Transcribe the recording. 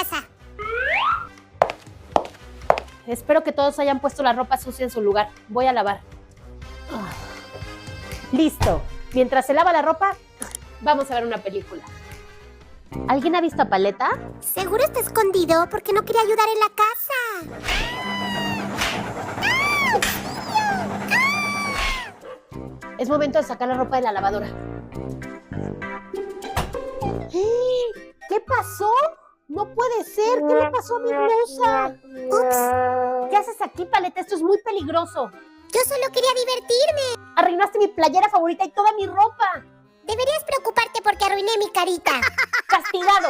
casa. Espero que todos hayan puesto la ropa sucia en su lugar. Voy a lavar. Listo. Mientras se lava la ropa, vamos a ver una película. ¿Alguien ha visto a Paleta? Seguro está escondido porque no quería ayudar en la casa. Es momento de sacar la ropa de la lavadora. ¿Qué pasó? No puede ser. ¿Qué le pasó a mi blusa? Ups, ¿Qué haces aquí, Paleta? Esto es muy peligroso. yo solo quería divertirme. Arruinaste mi playera favorita y toda mi ropa. Deberías preocuparte porque arruiné mi carita. ¡Castigado!